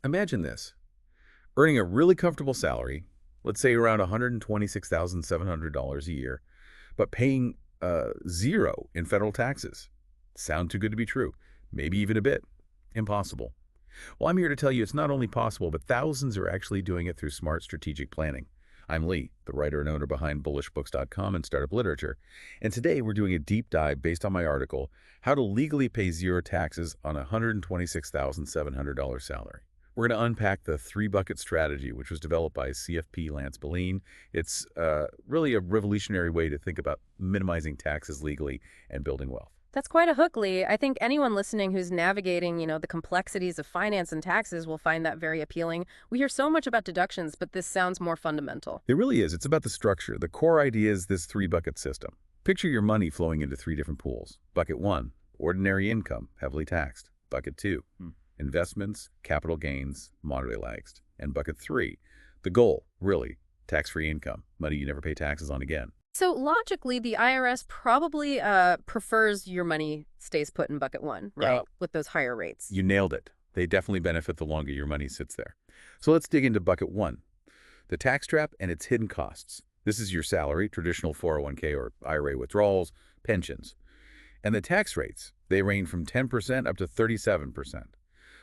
Imagine this. Earning a really comfortable salary, let's say around $126,700 a year, but paying zero in federal taxes. Sound too good to be true. Maybe even a bit. Impossible. Well, I'm here to tell you it's not only possible, but thousands are actually doing it through smart strategic planning. I'm Lee, the writer and owner behind bullishbooks.com and Startup Literature, and today we're doing a deep dive based on my article, How to Legally Pay Zero Taxes on a $126,700 salary. We're going to unpack the three-bucket strategy, which was developed by CFP Lance Beline. It's really a revolutionary way to think about minimizing taxes legally and building wealth. That's quite a hook, Lee. I think anyone listening who's navigating, the complexities of finance and taxes will find that very appealing. We hear so much about deductions, but this sounds more fundamental. It really is. It's about the structure. The core idea is this three-bucket system. Picture your money flowing into three different pools. Bucket 1, ordinary income, heavily taxed. Bucket 2, investments, capital gains, moderately taxed. And bucket 3, the goal, really, tax-free income, money you never pay taxes on again. So logically, the IRS probably prefers your money stays put in bucket 1, right? With those higher rates. You nailed it. They definitely benefit the longer your money sits there. So let's dig into bucket 1, the tax trap and its hidden costs. This is your salary, traditional 401k or IRA withdrawals, pensions. And the tax rates, they range from 10% up to 37%.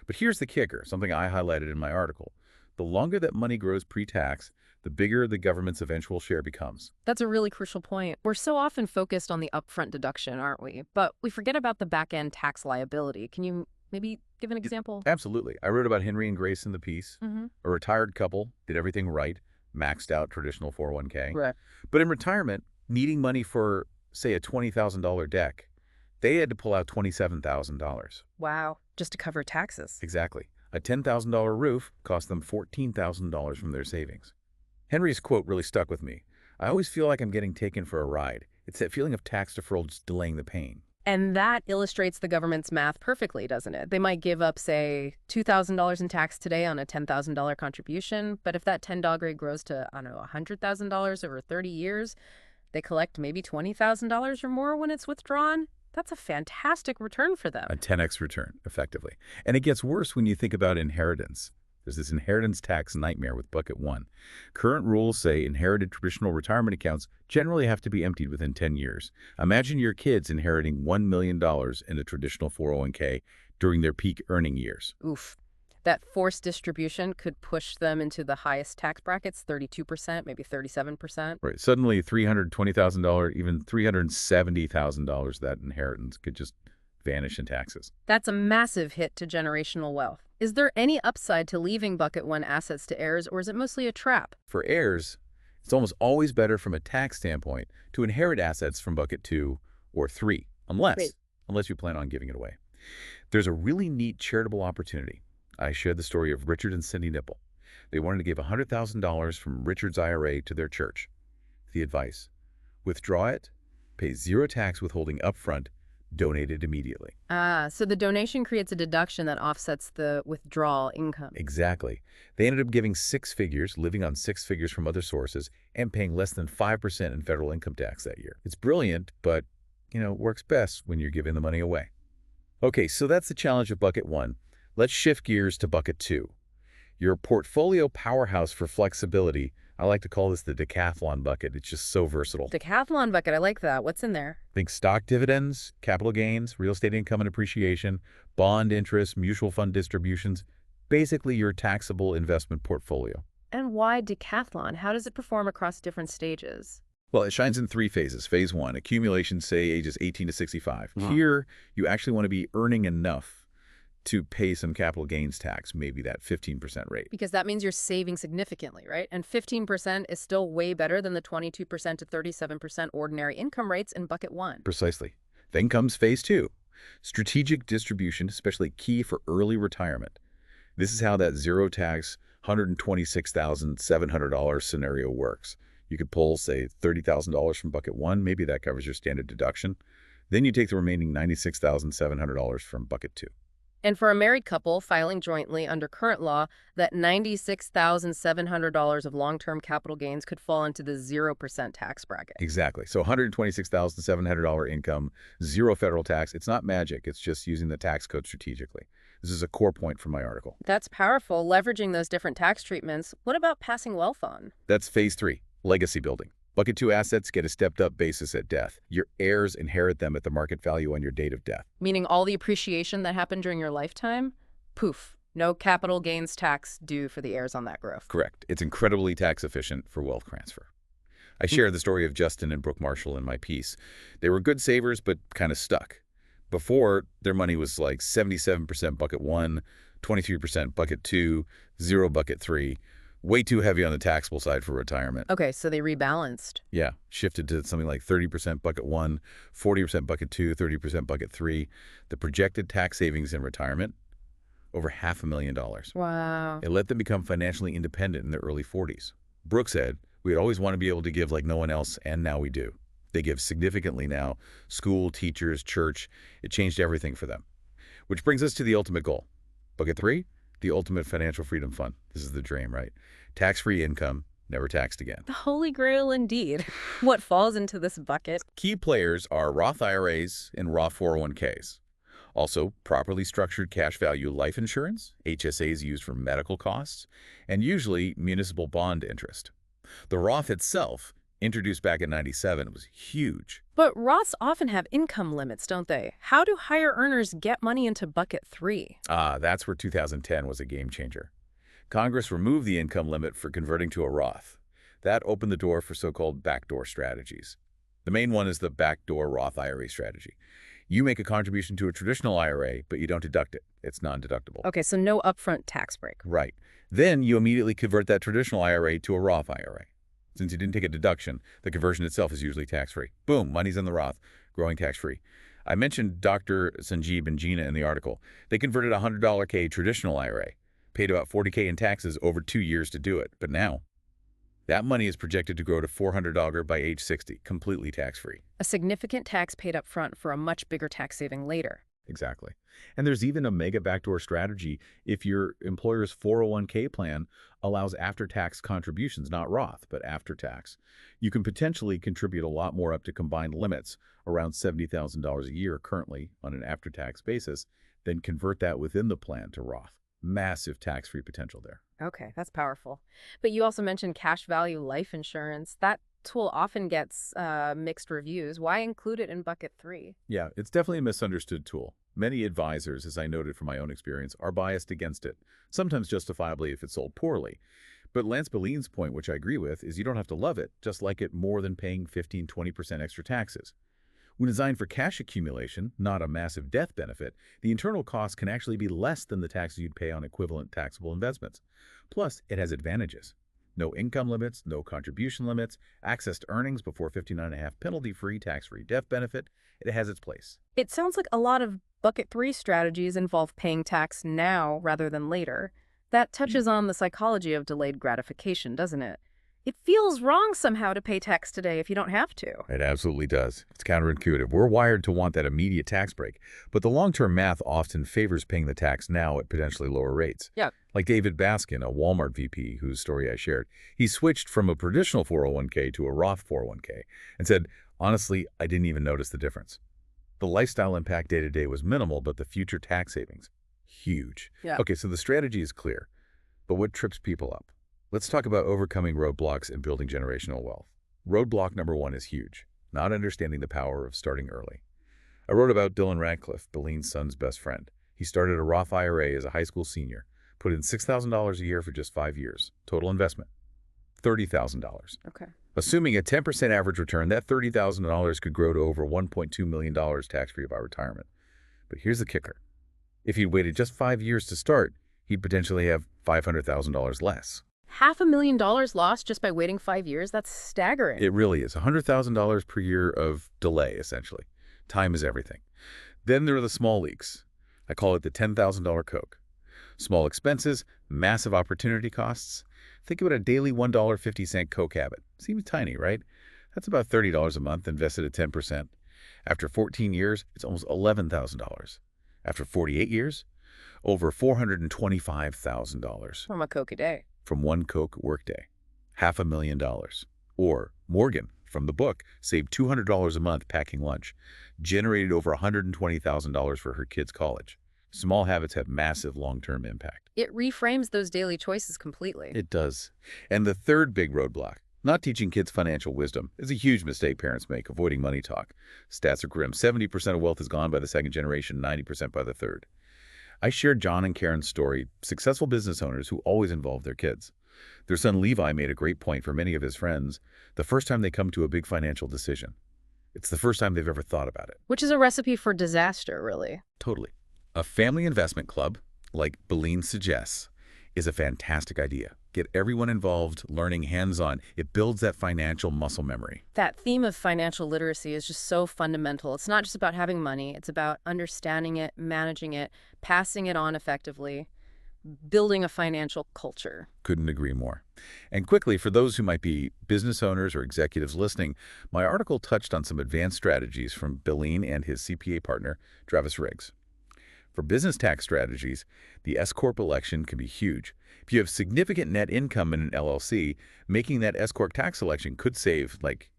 But here's the kicker, something I highlighted in my article. The longer that money grows pre-tax, the bigger the government's eventual share becomes. That's a really crucial point. We're so often focused on the upfront deduction, aren't we? But we forget about the back-end tax liability. Can you maybe give an example? Absolutely. I wrote about Henry and Grace in the piece. A retired couple did everything right, maxed out traditional 401k. Right. But in retirement, needing money for, say, a $20,000 deck, they had to pull out $27,000. Wow. Just to cover taxes. Exactly. A $10,000 roof cost them $14,000 from their savings. Henry's quote really stuck with me. I always feel like I'm getting taken for a ride. It's that feeling of tax deferral just delaying the pain. And that illustrates the government's math perfectly, doesn't it? They might give up, say, $2,000 in tax today on a $10,000 contribution, but if that $10 grows to, I don't know, $100,000 over 30 years, they collect maybe $20,000 or more when it's withdrawn. That's a fantastic return for them. A 10x return, effectively. And it gets worse when you think about inheritance. There's this inheritance tax nightmare with bucket 1. Current rules say inherited traditional retirement accounts generally have to be emptied within 10 years. Imagine your kids inheriting $1 million in a traditional 401k during their peak earning years. Oof. That forced distribution could push them into the highest tax brackets, 32%, maybe 37%. Right. Suddenly $320,000, even $370,000 that inheritance could just vanish in taxes. That's a massive hit to generational wealth. Is there any upside to leaving bucket 1 assets to heirs, or is it mostly a trap? For heirs, it's almost always better from a tax standpoint to inherit assets from bucket 2 or 3, unless you plan on giving it away. There's a really neat charitable opportunity. I shared the story of Richard and Cindy Nipple. They wanted to give $100,000 from Richard's IRA to their church. The advice: withdraw it, pay zero tax withholding upfront, donate it immediately. So the donation creates a deduction that offsets the withdrawal income. Exactly. They ended up giving six figures, living on six figures from other sources, and paying less than 5% in federal income tax that year. It's brilliant, but, works best when you're giving the money away. Okay, so that's the challenge of bucket 1. Let's shift gears to bucket 2. Your portfolio powerhouse for flexibility. I like to call this the decathlon bucket. It's just so versatile. Decathlon bucket, I like that. What's in there? Think stock dividends, capital gains, real estate income and appreciation, bond interest, mutual fund distributions, basically your taxable investment portfolio. And why decathlon? How does it perform across different stages? Well, it shines in three phases. Phase 1, accumulation, say ages 18 to 65. Here, you actually want to be earning enough to pay some capital gains tax, maybe that 15% rate. Because that means you're saving significantly, right? And 15% is still way better than the 22% to 37% ordinary income rates in bucket 1. Precisely. Then comes phase 2, strategic distribution, especially key for early retirement. This is how that zero tax $126,700 scenario works. You could pull, say, $30,000 from bucket 1. Maybe that covers your standard deduction. Then you take the remaining $96,700 from bucket 2. And for a married couple filing jointly under current law, that $96,700 of long-term capital gains could fall into the 0% tax bracket. Exactly. So $126,700 income, zero federal tax. It's not magic. It's just using the tax code strategically. This is a core point from my article. That's powerful, leveraging those different tax treatments. What about passing wealth on? That's phase 3, legacy building. Bucket 2 assets get a stepped-up basis at death. Your heirs inherit them at the market value on your date of death. Meaning all the appreciation that happened during your lifetime? Poof. No capital gains tax due for the heirs on that growth. Correct. It's incredibly tax efficient for wealth transfer. I share the story of Justin and Brooke Marshall in my piece. They were good savers, but kind of stuck. Before, their money was like 77% bucket 1, 23% bucket 2, 0 bucket 3. Way too heavy on the taxable side for retirement. Okay, so they rebalanced. Yeah, shifted to something like 30% bucket 1, 40% bucket 2, 30% bucket 3. The projected tax savings in retirement, over $500,000. Wow. It let them become financially independent in their early 40s. Brooke said, "We'd always want to be able to give like no one else, and now we do." They give significantly now. School, teachers, church. It changed everything for them. Which brings us to the ultimate goal. Bucket 3, the ultimate financial freedom fund. This is the dream, right? Tax-free income, never taxed again. The holy grail indeed. What falls into this bucket? Key players are Roth IRAs and Roth 401ks. Also, properly structured cash value life insurance, HSAs used for medical costs, and usually municipal bond interest. The Roth itself, introduced back in '97, was huge. But Roths often have income limits, don't they? How do higher earners get money into bucket 3? That's where 2010 was a game changer. Congress removed the income limit for converting to a Roth. That opened the door for so-called backdoor strategies. The main one is the Backdoor Roth IRA strategy. You make a contribution to a traditional IRA, but you don't deduct it. It's non-deductible. Okay, so no upfront tax break. Right. Then you immediately convert that traditional IRA to a Roth IRA. Since you didn't take a deduction, the conversion itself is usually tax-free. Boom, money's in the Roth, growing tax-free. I mentioned Dr. Sanjeev and Gina in the article. They converted a $100K traditional IRA, paid about $40K in taxes over 2 years to do it. But now, that money is projected to grow to $400 by age 60, completely tax-free. A significant tax paid up front for a much bigger tax saving later. Exactly. And there's even a mega backdoor strategy if your employer's 401k plan allows after-tax contributions, not Roth, but after-tax. You can potentially contribute a lot more up to combined limits, around $70,000 a year currently on an after-tax basis, then convert that within the plan to Roth. Massive tax-free potential there. Okay, that's powerful. But you also mentioned cash value life insurance. That tool often gets mixed reviews. Why include it in bucket 3? Yeah, it's definitely a misunderstood tool. Many advisors, as I noted from my own experience, are biased against it, sometimes justifiably if it's sold poorly. But Lance Bellin's point, which I agree with, is you don't have to love it, just like it more than paying 15–20% extra taxes. When designed for cash accumulation, not a massive death benefit, the internal cost can actually be less than the taxes you'd pay on equivalent taxable investments. Plus, it has advantages. No income limits, no contribution limits, access to earnings before 59.5 penalty-free, tax-free death benefit. It has its place. It sounds like a lot of bucket 3 strategies involve paying tax now rather than later. That touches on the psychology of delayed gratification, doesn't it? It feels wrong somehow to pay tax today if you don't have to. It absolutely does. It's counterintuitive. We're wired to want that immediate tax break, but the long-term math often favors paying the tax now at potentially lower rates. Yeah. Like David Baskin, a Walmart VP whose story I shared. He switched from a traditional 401k to a Roth 401k and said, "Honestly, I didn't even notice the difference. The lifestyle impact day-to-day was minimal, but the future tax savings, huge." Yeah. Okay, so the strategy is clear, but what trips people up? Let's talk about overcoming roadblocks and building generational wealth. Roadblock number 1 is huge, not understanding the power of starting early. I wrote about Dylan Radcliffe, Bellin's son's best friend. He started a Roth IRA as a high school senior, put in $6,000 a year for just 5 years. Total investment, $30,000. Okay. Assuming a 10% average return, that $30,000 could grow to over $1.2 million tax-free by retirement. But here's the kicker. If he'd waited just 5 years to start, he'd potentially have $500,000 less. $500,000 lost just by waiting 5 years? That's staggering. It really is. $100,000 per year of delay, essentially. Time is everything. Then there are the small leaks. I call it the $10,000 Coke. Small expenses, massive opportunity costs. Think about a daily $1.50 Coke habit. Seems tiny, right? That's about $30 a month invested at 10%. After 14 years, it's almost $11,000. After 48 years, over $425,000. From a Coke a day. From one Coke workday. $500,000. Or Morgan, from the book, saved $200 a month packing lunch, generated over $120,000 for her kids' college. Small habits have massive long-term impact. It reframes those daily choices completely. It does. And the third big roadblock, not teaching kids financial wisdom, is a huge mistake parents make, avoiding money talk. Stats are grim. 70% of wealth is gone by the second generation, 90% by the third. I shared John and Karen's story, successful business owners who always involve their kids. Their son Levi made a great point for many of his friends. The first time they come to a big financial decision, it's the first time they've ever thought about it. Which is a recipe for disaster, really. Totally. A family investment club, like Beline suggests, is a fantastic idea. Get everyone involved, learning hands-on. It builds that financial muscle memory. That theme of financial literacy is just so fundamental. It's not just about having money. It's about understanding it, managing it, passing it on effectively, building a financial culture. Couldn't agree more. And quickly, for those who might be business owners or executives listening, my article touched on some advanced strategies from Beline and his CPA partner, Travis Riggs. For business tax strategies, the S-Corp election can be huge. If you have significant net income in an LLC, making that S-Corp tax election could save like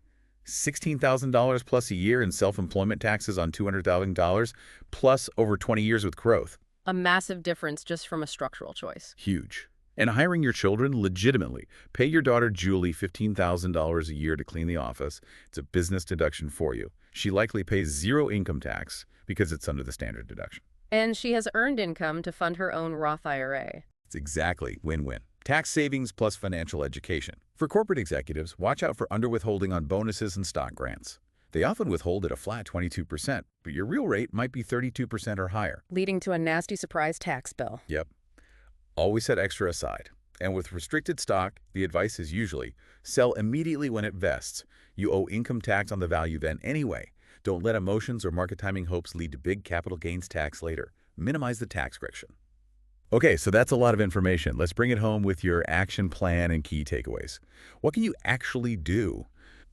$16,000 plus a year in self-employment taxes on $200,000 plus over 20 years with growth. A massive difference just from a structural choice. Huge. And hiring your children legitimately. Pay your daughter Julie $15,000 a year to clean the office. It's a business deduction for you. She likely pays zero income tax because it's under the standard deduction. And she has earned income to fund her own Roth IRA. It's exactly win-win. Tax savings plus financial education. For corporate executives, watch out for underwithholding on bonuses and stock grants. They often withhold at a flat 22%, but your real rate might be 32% or higher. Leading to a nasty surprise tax bill. Yep. Always set extra aside. And with restricted stock, the advice is usually sell immediately when it vests. You owe income tax on the value then anyway. Don't let emotions or market timing hopes lead to big capital gains tax later. Minimize the tax friction. Okay, so that's a lot of information. Let's bring it home with your action plan and key takeaways. What can you actually do?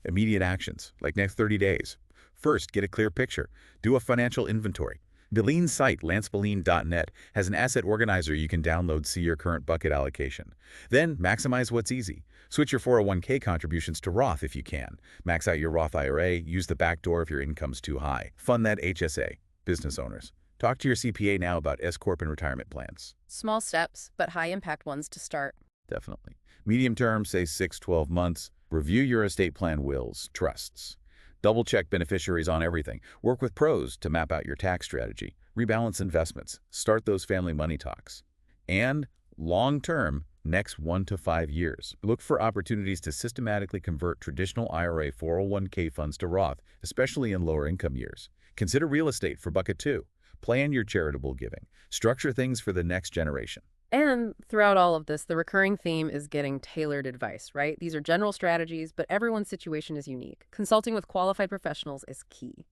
Immediate actions, like next 30 days. First, get a clear picture. Do a financial inventory. Beline's site, lancebeline.net, has an asset organizer you can download, see your current bucket allocation. Then, maximize what's easy. Switch your 401k contributions to Roth if you can. Max out your Roth IRA. Use the back door if your income's too high. Fund that HSA. Business owners, talk to your CPA now about S-Corp and retirement plans. Small steps, but high-impact ones to start. Definitely. Medium term, say 6-12 months. Review your estate plan wills, trusts. Double-check beneficiaries on everything. Work with pros to map out your tax strategy. Rebalance investments. Start those family money talks. And long-term, next 1 to 5 years. Look for opportunities to systematically convert traditional IRA 401k funds to Roth, especially in lower income years. Consider real estate for bucket 2. Plan your charitable giving. Structure things for the next generation. And throughout all of this, the recurring theme is getting tailored advice, right? These are general strategies, but everyone's situation is unique. Consulting with qualified professionals is key.